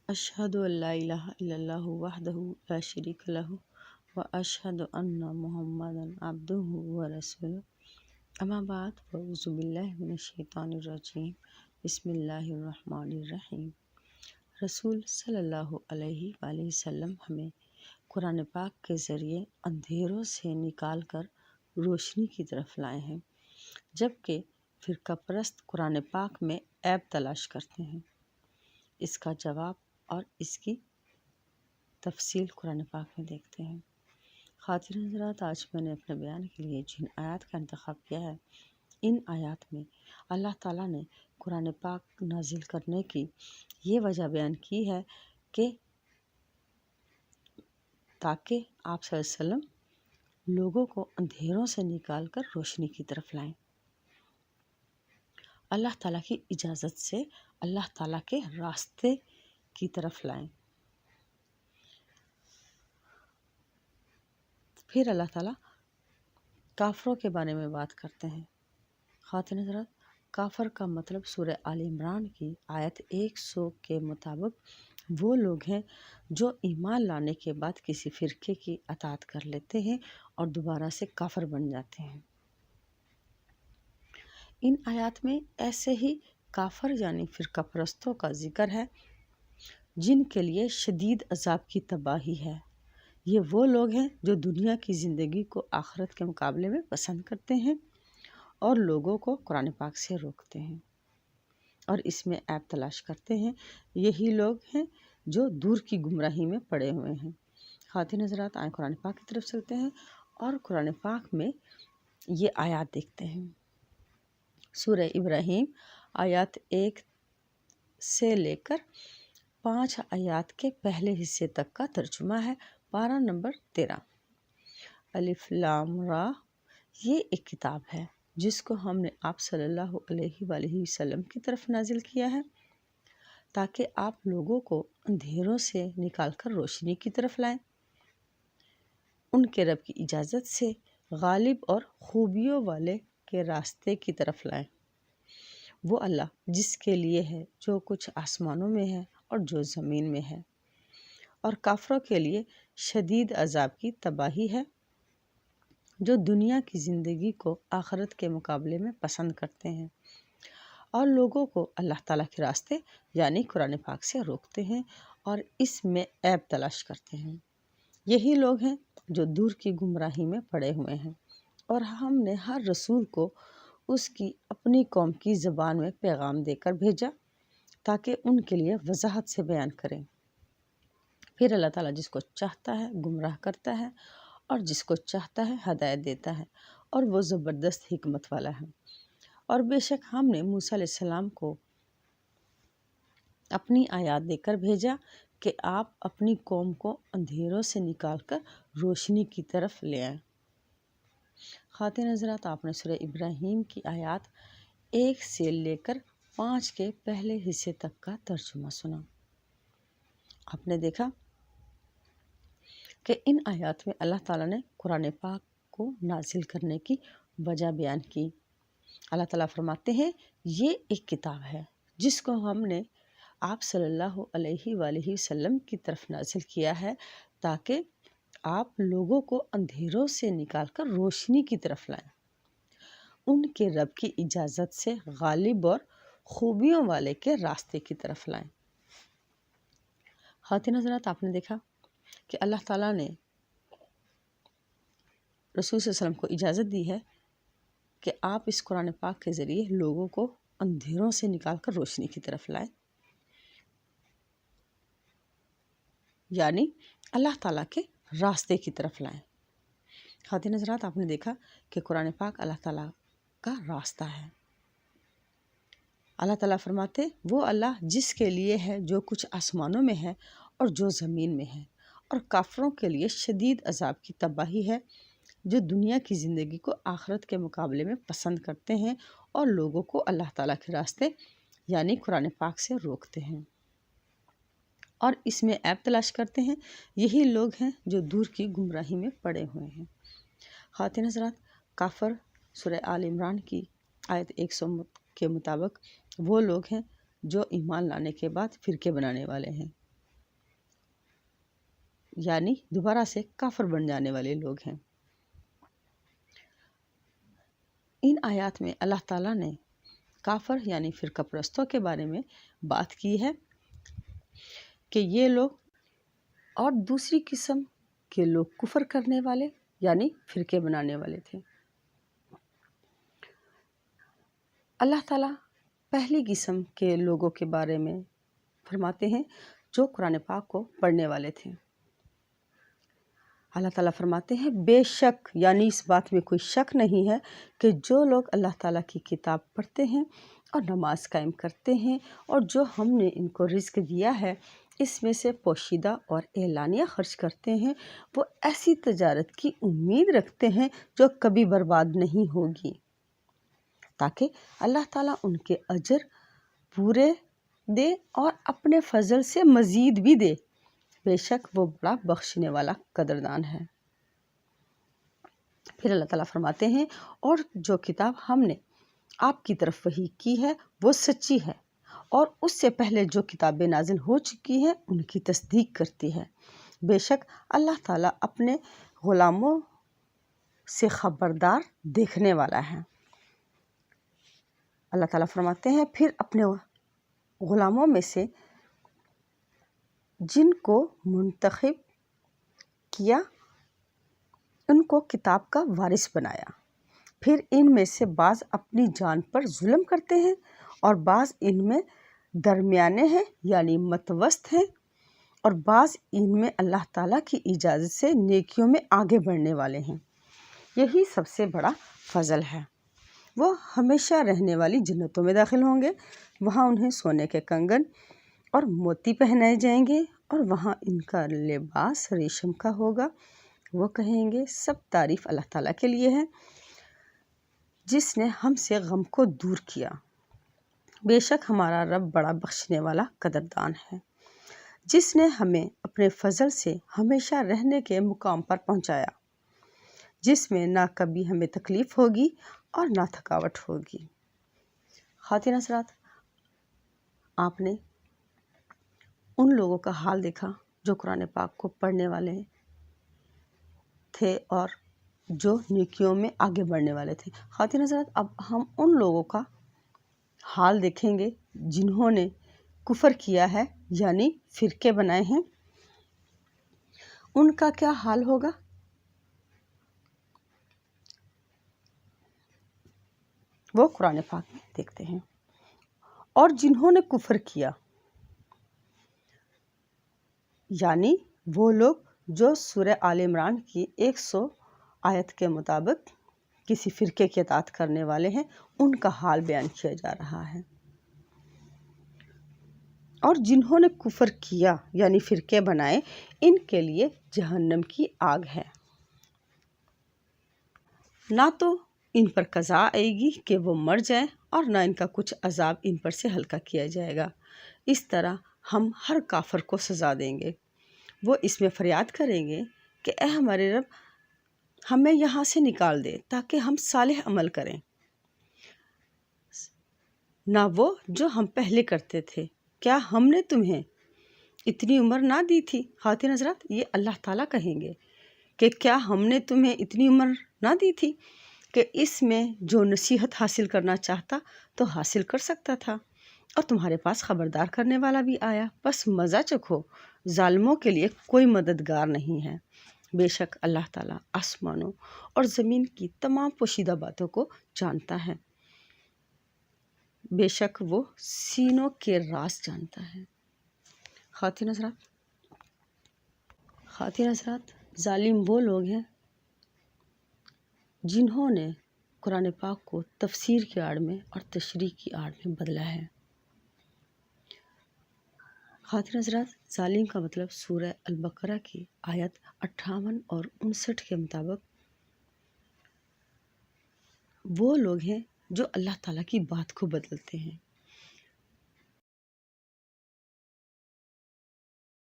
अशहदु अल्ला इलाहा इल्लल्लाहु वहदहु ला शरीका लहु व अशहदु अन्ना मुहम्मदन अब्दुहु व रसूलुहु अम्मा बाद फ़अऊज़ु बिल्लाहि मिनश शैतानिर रजीम बिस्मिल्लाहिर रहमानिर रहीम। रसूल सल्लल्लाहु अलैहि वसल्लम हमें कुरान पाक के ज़रिए अंधेरों से निकाल कर रोशनी की तरफ लाए हैं, जबकि फिरका परस्त कुरान पाक में ऐब तलाश करते हैं। इसका जवाब और इसकी तफसील कुरान पाक में देखते हैं। खवातीन-ओ-हज़रात, आज मैंने अपने बयान के लिए जिन आयात का इंतखाब किया है, इन आयात में अल्लाह ताला ने कुरान पाक नाजिल करने की ये वजह बयान की है कि ताकि आप सल्लल्लाहु अलैहि वसल्लम लोगों को अंधेरों से निकाल कर रोशनी की तरफ लाएं। अल्लाह ताला की इजाज़त से अल्लाह ताला के रास्ते की तरफ लाएं। फिर अल्लाह ताला काफरों के बारे में बात करते हैं। खवातीन-ओ-हज़रात, काफर का मतलब सूरह आल इमरान की आयत 100 के मुताबिक वो लोग हैं जो ईमान लाने के बाद किसी फ़िरके की अताअत कर लेते हैं और दोबारा से काफर बन जाते हैं। इन आयात में ऐसे ही काफर यानी फ़िरका परस्तों का जिक्र है जिनके लिए शदीद अजाब की तबाही है। ये वो लोग हैं जो दुनिया की ज़िंदगी को आखिरत के मुकाबले में पसंद करते हैं और लोगों को कुरान पाक से रोकते हैं और इसमें ऐब तलाश करते हैं। यही लोग हैं जो दूर की गुमराही में पड़े हुए हैं। खवातीन-ओ-हज़रात, आए कुरान पाक की तरफ चलते हैं और कुरान पाक में ये आयात देखते हैं। सूरह इब्राहीम आयात 1 से लेकर 5 आयात के पहले हिस्से तक का तर्जुमा है। पारा नंबर 13। अलिफ लाम रा, ये एक किताब है जिसको हमने आप सल्लल्लाहु अलैहि वसल्लम की तरफ नाजिल किया है ताकि आप लोगों को अंधेरों से निकालकर रोशनी की तरफ लाएं, उनके रब की इजाज़त से गालिब और खूबियों वाले के रास्ते की तरफ लाएं। वो अल्लाह जिसके लिए है जो कुछ आसमानों में है और जो ज़मीन में है, और काफरों के लिए शदीद अजाब की तबाही है जो दुनिया की ज़िंदगी को आखिरत के मुकाबले में पसंद करते हैं और लोगों को अल्लाह ताला के रास्ते यानी कुरान पाक से रोकते हैं और इसमें ऐब तलाश करते हैं। यही लोग हैं जो दूर की गुमराही में पड़े हुए हैं और हमने हर रसूल को उसकी अपनी कौम की ज़बान में पैगाम देकर भेजा ताकि उनके लिए वजाहत से बयान करें। फिर अल्लाह ताला जिसको चाहता है गुमराह करता है और जिसको चाहता है हिदायत देता है और वो ज़बरदस्त हिकमत वाला है। और बेशक हमने मूसा अलैहिस्सलाम को अपनी आयात देकर भेजा कि आप अपनी कौम को अंधेरों से निकालकर रोशनी की तरफ ले आएं। खवातीन-ओ-हज़रात, आपने सूरह इब्राहीम की आयात 1 से लेकर 5 के पहले हिस्से तक का तर्जुमा सुना। आपने देखा कि इन आयात में अल्लाह ताला ने कुरान पाक को नाजिल करने की वजह बयान की। अल्लाह ताला फरमाते हैं, ये एक किताब है जिसको हमने आप सल्लल्लाहु अलैहि वसल्लम की तरफ नाजिल किया है ताकि आप लोगों को अंधेरों से निकालकर रोशनी की तरफ लाएं, उनके रब की इजाज़त से गालिब और खूबियों वाले के रास्ते की तरफ लाएं। खवातीन-ओ-हज़रात, आपने देखा कि अल्लाह ताला ने रसूल सल्लल्लाहु अलैहि वसल्लम को इजाज़त दी है कि आप इस कुरान पाक के ज़रिए लोगों को अंधेरों से निकालकर रोशनी की तरफ लाएं, यानी अल्लाह ताला के रास्ते की तरफ लाएं। खवातीन-ओ-हज़रात, आपने देखा कि कुरान पाक अल्लाह ताला का रास्ता है। अल्लाह ताला फरमाते, वो अल्लाह जिसके लिए है जो कुछ आसमानों में है और जो ज़मीन में है, और काफरों के लिए शदीद अजाब की तबाही है जो दुनिया की ज़िंदगी को आखिरत के मुकाबले में पसंद करते हैं और लोगों को अल्लाह ताला के रास्ते यानी कुरान पाक से रोकते हैं और इसमें ऐब तलाश करते हैं। यही लोग हैं जो दूर की गुमराही में पड़े हुए हैं। खवातीन-ओ-हज़रात, काफर सूरह आल इमरान की आयत 100 के मुताबिक वो लोग हैं जो ईमान लाने के बाद फ़िरके बनाने वाले हैं یعنی دوبارہ سے کافر بن جانے والے لوگ ہیں۔ ان آیات میں اللہ تعالیٰ نے کافر یعنی فرقہ پرستوں کے بارے میں بات کی ہے کہ یہ لوگ اور دوسری قسم کے لوگ کفر کرنے والے یعنی فرقے بنانے والے تھے۔ اللہ تعالیٰ پہلی قسم کے لوگوں کے بارے میں فرماتے ہیں جو قرآن پاک کو پڑھنے والے تھے۔ اللہ تعالیٰ فرماتے ہیں بے شک، یعنی اس بات میں کوئی شک نہیں ہے کہ جو لوگ اللہ تعالیٰ کی کتاب پڑھتے ہیں اور نماز قائم کرتے ہیں اور جو ہم نے ان کو رزق دیا ہے اس میں سے پوشیدہ اور اعلانیہ خرچ کرتے ہیں، وہ ایسی تجارت کی امید رکھتے ہیں جو کبھی برباد نہیں ہوگی، تاکہ اللہ تعالیٰ ان کے اجر پورے دے اور اپنے فضل سے مزید بھی دے، بے شک وہ بڑا بخشنے والا قدردان ہے۔ پھر اللہ تعالیٰ فرماتے ہیں اور جو کتاب ہم نے آپ کی طرف وحی کی ہے وہ سچی ہے اور اس سے پہلے جو کتابیں نازل ہو چکی ہیں ان کی تصدیق کرتی ہے، بے شک اللہ تعالیٰ اپنے غلاموں سے خبردار دیکھنے والا ہے۔ اللہ تعالیٰ فرماتے ہیں پھر اپنے غلاموں میں سے جن کو منتخب کیا ان کو کتاب کا وارث بنایا، پھر ان میں سے بعض اپنی جان پر ظلم کرتے ہیں اور بعض ان میں درمیانے ہیں یعنی متوسط ہیں، اور بعض ان میں اللہ تعالیٰ کی اجازت سے نیکیوں میں آگے بڑھنے والے ہیں۔ یہی سب سے بڑا فضل ہے۔ وہ ہمیشہ رہنے والی جنتوں میں داخل ہوں گے، وہاں انہیں سونے کے کنگن اور موتی پہنائے جائیں گے اور وہاں ان کا لباس ریشم کا ہوگا۔ وہ کہیں گے سب تعریف اللہ تعالیٰ کے لیے ہے جس نے ہم سے غم کو دور کیا، بے شک ہمارا رب بڑا بخشنے والا قدردان ہے، جس نے ہمیں اپنے فضل سے ہمیشہ رہنے کے مقام پر پہنچایا جس میں نہ کبھی ہمیں تکلیف ہوگی اور نہ تھکاوٹ ہوگی۔ خواتین حضرات، آپ نے ان لوگوں کا حال دیکھا جو قرآن پاک کو پڑھنے والے تھے اور جو نیکیوں میں آگے بڑھنے والے تھے۔ خواتین حضرات، اب ہم ان لوگوں کا حال دیکھیں گے جنہوں نے کفر کیا ہے یعنی فرقے بنائے ہیں، ان کا کیا حال ہوگا۔ وہ قرآن پاک میں دیکھتے ہیں۔ اور جنہوں نے کفر کیا یعنی وہ لوگ جو سورہ آل عمران کی 100 آیت کے مطابق کسی فرقے کی اطاعت کرنے والے ہیں، ان کا حال بیان کیا جا رہا ہے۔ اور جنہوں نے کفر کیا یعنی فرقے بنائے، ان کے لیے جہنم کی آگ ہے، نہ تو ان پر قضا آئے گی کہ وہ مر جائیں اور نہ ان کا کچھ عذاب ان پر سے ہلکا کیا جائے گا۔ اس طرح ہم ہر کافر کو سزا دیں گے۔ وہ اس میں فریاد کریں گے کہ اے ہمارے رب، ہمیں یہاں سے نکال دے تاکہ ہم صالح عمل کریں، نہ وہ جو ہم پہلے کرتے تھے۔ کیا ہم نے تمہیں اتنی عمر نہ دی تھی؟ خواتین حضرات، یہ اللہ تعالیٰ کہیں گے کہ کیا ہم نے تمہیں اتنی عمر نہ دی تھی کہ اس میں جو نصیحت حاصل کرنا چاہتا تو حاصل کر سکتا تھا، اور تمہارے پاس خبردار کرنے والا بھی آیا، بس مزہ چکھو، ظالموں کے لیے کوئی مددگار نہیں ہے۔ بے شک اللہ تعالیٰ آسمانوں اور زمین کی تمام پوشیدہ باتوں کو جانتا ہے، بے شک وہ سینوں کے راز جانتا ہے۔ خواتین حضرات، ظالم وہ لوگ ہیں جنہوں نے قرآن پاک کو تفسیر کی آڑ میں اور تشریح کی آڑ میں بدلا ہے۔ خواتین حضرات، ظالم کا مطلب سورہ البقرہ کی آیت 58 اور 59 کے مطابق وہ لوگ ہیں جو اللہ تعالیٰ کی بات کو بدلتے ہیں،